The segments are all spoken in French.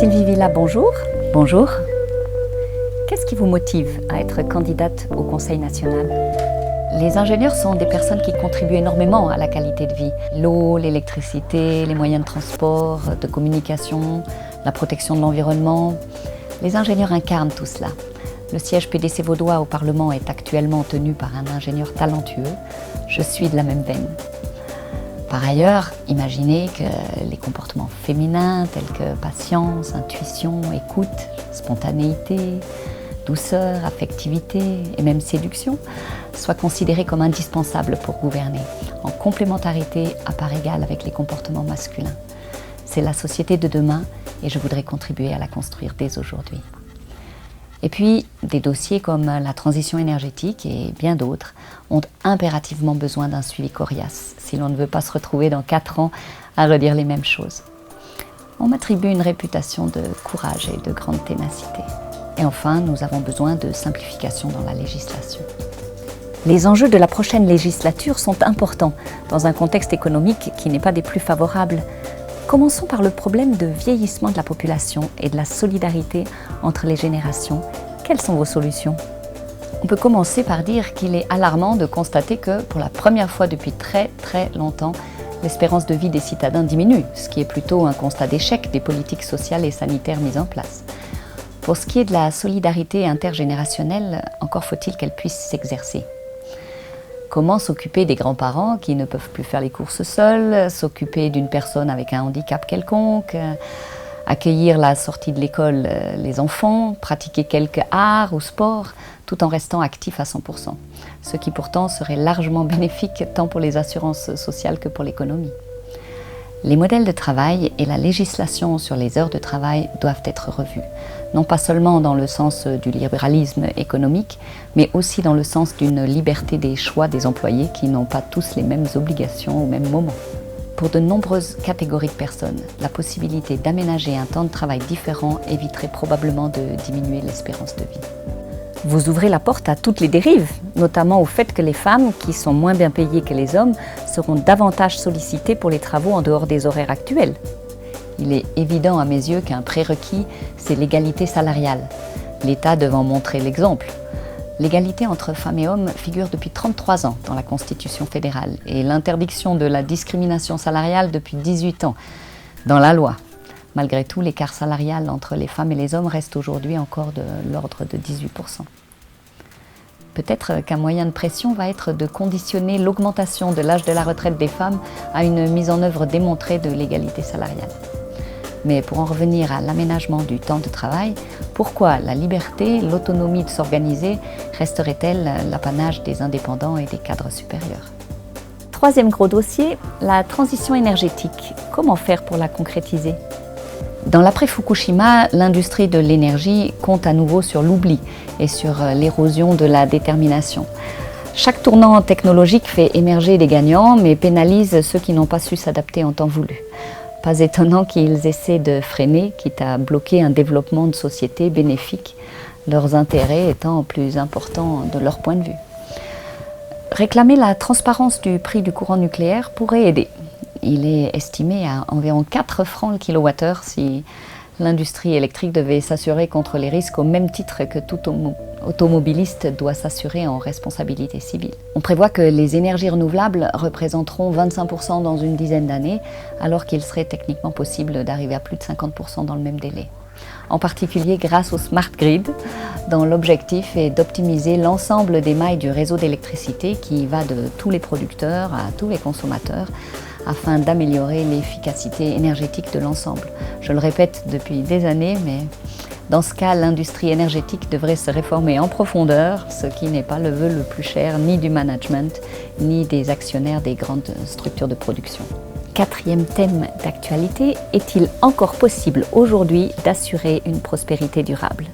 Sylvie Villa, bonjour. Bonjour. Qu'est-ce qui vous motive à être candidate au Conseil national? Les ingénieurs sont des personnes qui contribuent énormément à la qualité de vie. L'eau, l'électricité, les moyens de transport, de communication, la protection de l'environnement. Les ingénieurs incarnent tout cela. Le siège PDC vaudois au Parlement est actuellement tenu par un ingénieur talentueux. Je suis de la même veine. Par ailleurs, imaginez que les comportements féminins tels que patience, intuition, écoute, spontanéité, douceur, affectivité et même séduction soient considérés comme indispensables pour gouverner, en complémentarité à part égale avec les comportements masculins. C'est la société de demain et je voudrais contribuer à la construire dès aujourd'hui. Et puis, des dossiers comme la transition énergétique et bien d'autres ont impérativement besoin d'un suivi coriace si l'on ne veut pas se retrouver dans 4 ans à redire les mêmes choses. On m'attribue une réputation de courage et de grande ténacité. Et enfin, nous avons besoin de simplification dans la législation. Les enjeux de la prochaine législature sont importants dans un contexte économique qui n'est pas des plus favorables. Commençons par le problème de vieillissement de la population et de la solidarité entre les générations. Quelles sont vos solutions? On peut commencer par dire qu'il est alarmant de constater que, pour la première fois depuis très longtemps, l'espérance de vie des citadins diminue, ce qui est plutôt un constat d'échec des politiques sociales et sanitaires mises en place. Pour ce qui est de la solidarité intergénérationnelle, encore faut-il qu'elle puisse s'exercer. Comment s'occuper des grands-parents qui ne peuvent plus faire les courses seuls, s'occuper d'une personne avec un handicap quelconque, accueillir la sortie de l'école les enfants, pratiquer quelques arts ou sports, tout en restant actif à 100%. Ce qui pourtant serait largement bénéfique tant pour les assurances sociales que pour l'économie. Les modèles de travail et la législation sur les heures de travail doivent être revus, non pas seulement dans le sens du libéralisme économique, mais aussi dans le sens d'une liberté des choix des employés qui n'ont pas tous les mêmes obligations au même moment. Pour de nombreuses catégories de personnes, la possibilité d'aménager un temps de travail différent éviterait probablement de diminuer l'espérance de vie. Vous ouvrez la porte à toutes les dérives, notamment au fait que les femmes, qui sont moins bien payées que les hommes, seront davantage sollicitées pour les travaux en dehors des horaires actuels. Il est évident à mes yeux qu'un prérequis, c'est l'égalité salariale, l'État devant montrer l'exemple. L'égalité entre femmes et hommes figure depuis 33 ans dans la Constitution fédérale et l'interdiction de la discrimination salariale depuis 18 ans dans la loi. Malgré tout, l'écart salarial entre les femmes et les hommes reste aujourd'hui encore de l'ordre de 18%. Peut-être qu'un moyen de pression va être de conditionner l'augmentation de l'âge de la retraite des femmes à une mise en œuvre démontrée de l'égalité salariale. Mais pour en revenir à l'aménagement du temps de travail, pourquoi la liberté, l'autonomie de s'organiser resterait-elle l'apanage des indépendants et des cadres supérieurs? Troisième gros dossier, la transition énergétique. Comment faire pour la concrétiser? Dans l'après-Fukushima, l'industrie de l'énergie compte à nouveau sur l'oubli et sur l'érosion de la détermination. Chaque tournant technologique fait émerger des gagnants, mais pénalise ceux qui n'ont pas su s'adapter en temps voulu. Pas étonnant qu'ils essaient de freiner, quitte à bloquer un développement de société bénéfique, leurs intérêts étant plus importants de leur point de vue. Réclamer la transparence du prix du courant nucléaire pourrait aider. Il est estimé à environ 4 francs le kilowattheure si l'industrie électrique devait s'assurer contre les risques au même titre que tout automobiliste doit s'assurer en responsabilité civile. On prévoit que les énergies renouvelables représenteront 25% dans une dizaine d'années, alors qu'il serait techniquement possible d'arriver à plus de 50% dans le même délai. En particulier grâce au Smart Grid, dont l'objectif est d'optimiser l'ensemble des mailles du réseau d'électricité qui va de tous les producteurs à tous les consommateurs, afin d'améliorer l'efficacité énergétique de l'ensemble. Je le répète depuis des années, mais dans ce cas, l'industrie énergétique devrait se réformer en profondeur, ce qui n'est pas le vœu le plus cher ni du management, ni des actionnaires des grandes structures de production. Quatrième thème d'actualité, est-il encore possible aujourd'hui d'assurer une prospérité durable?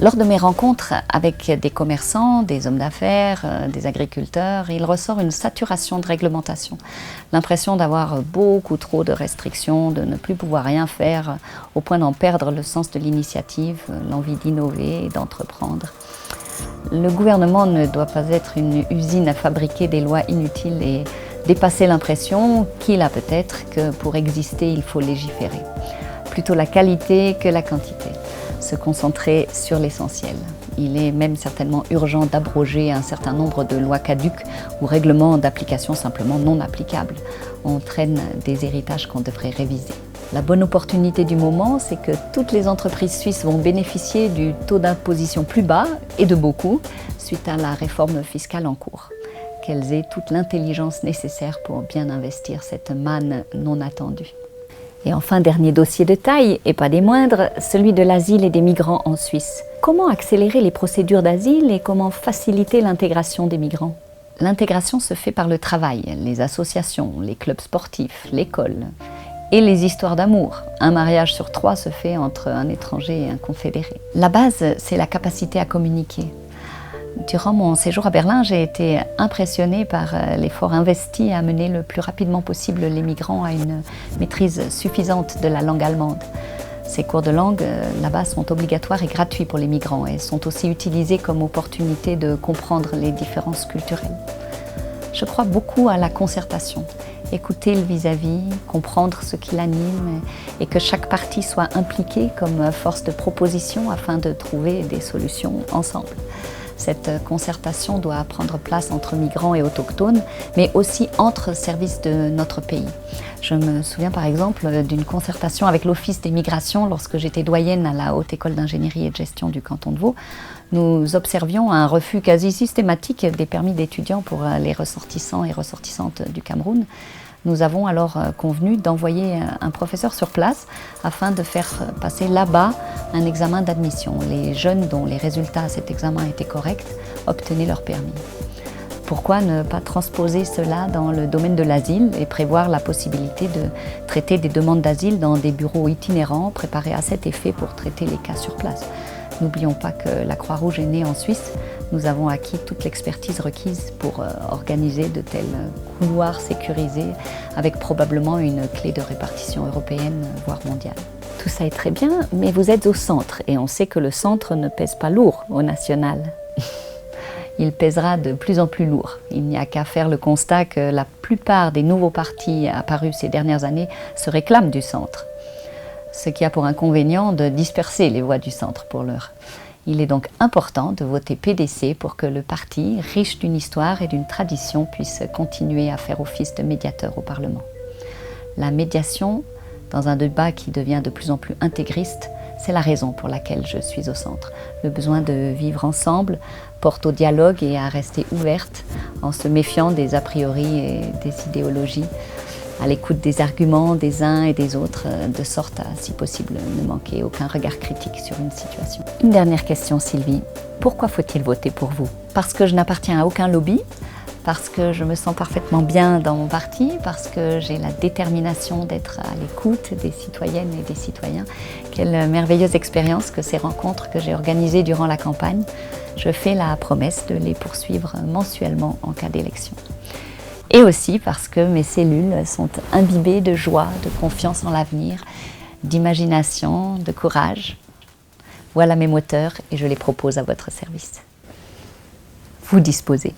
Lors de mes rencontres avec des commerçants, des hommes d'affaires, des agriculteurs, il ressort une saturation de réglementation. L'impression d'avoir beaucoup trop de restrictions, de ne plus pouvoir rien faire, au point d'en perdre le sens de l'initiative, l'envie d'innover et d'entreprendre. Le gouvernement ne doit pas être une usine à fabriquer des lois inutiles et dépasser l'impression qu'il a peut-être que pour exister, il faut légiférer. plutôt la qualité que la quantité. Se concentrer sur l'essentiel. Il est même certainement urgent d'abroger un certain nombre de lois caduques ou règlements d'application simplement non applicables. On traîne des héritages qu'on devrait réviser. La bonne opportunité du moment, c'est que toutes les entreprises suisses vont bénéficier du taux d'imposition plus bas, et de beaucoup, suite à la réforme fiscale en cours. Qu'elles aient toute l'intelligence nécessaire pour bien investir cette manne non attendue. Et enfin, dernier dossier de taille, et pas des moindres, celui de l'asile et des migrants en Suisse. Comment accélérer les procédures d'asile et comment faciliter l'intégration des migrants? L'intégration se fait par le travail, les associations, les clubs sportifs, l'école et les histoires d'amour. Un mariage sur 3 se fait entre un étranger et un confédéré. La base, c'est la capacité à communiquer. Durant mon séjour à Berlin, j'ai été impressionnée par l'effort investi à mener le plus rapidement possible les migrants à une maîtrise suffisante de la langue allemande. Ces cours de langue, là-bas, sont obligatoires et gratuits pour les migrants et sont aussi utilisés comme opportunité de comprendre les différences culturelles. Je crois beaucoup à la concertation. Écouter le vis-à-vis, comprendre ce qui l'anime et que chaque partie soit impliquée comme force de proposition afin de trouver des solutions ensemble. Cette concertation doit prendre place entre migrants et autochtones, mais aussi entre services de notre pays. Je me souviens par exemple d'une concertation avec l'Office des migrations lorsque j'étais doyenne à la Haute École d'ingénierie et de gestion du canton de Vaud. Nous observions un refus quasi systématique des permis d'étudiants pour les ressortissants et ressortissantes du Cameroun. Nous avons alors convenu d'envoyer un professeur sur place afin de faire passer là-bas un examen d'admission. Les jeunes dont les résultats à cet examen étaient corrects obtenaient leur permis. Pourquoi ne pas transposer cela dans le domaine de l'asile et prévoir la possibilité de traiter des demandes d'asile dans des bureaux itinérants préparés à cet effet pour traiter les cas sur place? N'oublions pas que la Croix-Rouge est née en Suisse. Nous avons acquis toute l'expertise requise pour organiser de tels couloirs sécurisés avec probablement une clé de répartition européenne, voire mondiale. Tout ça est très bien, mais vous êtes au centre et on sait que le centre ne pèse pas lourd au national. Il pèsera de plus en plus lourd. Il n'y a qu'à faire le constat que la plupart des nouveaux partis apparus ces dernières années se réclament du centre. Ce qui a pour inconvénient de disperser les voix du centre pour l'heure. Il est donc important de voter PDC pour que le parti, riche d'une histoire et d'une tradition, puisse continuer à faire office de médiateur au Parlement. La médiation, dans un débat qui devient de plus en plus intégriste, c'est la raison pour laquelle je suis au centre. Le besoin de vivre ensemble porte au dialogue et à rester ouverte en se méfiant des a priori et des idéologies, à l'écoute des arguments des uns et des autres, de sorte à, si possible, ne manquer aucun regard critique sur une situation. Une dernière question, Sylvie. Pourquoi faut-il voter pour vous? Parce que je n'appartiens à aucun lobby, parce que je me sens parfaitement bien dans mon parti, parce que j'ai la détermination d'être à l'écoute des citoyennes et des citoyens. Quelle merveilleuse expérience que ces rencontres que j'ai organisées durant la campagne. Je fais la promesse de les poursuivre mensuellement en cas d'élection. Et aussi parce que mes cellules sont imbibées de joie, de confiance en l'avenir, d'imagination, de courage. Voilà mes moteurs et je les propose à votre service. Vous disposez.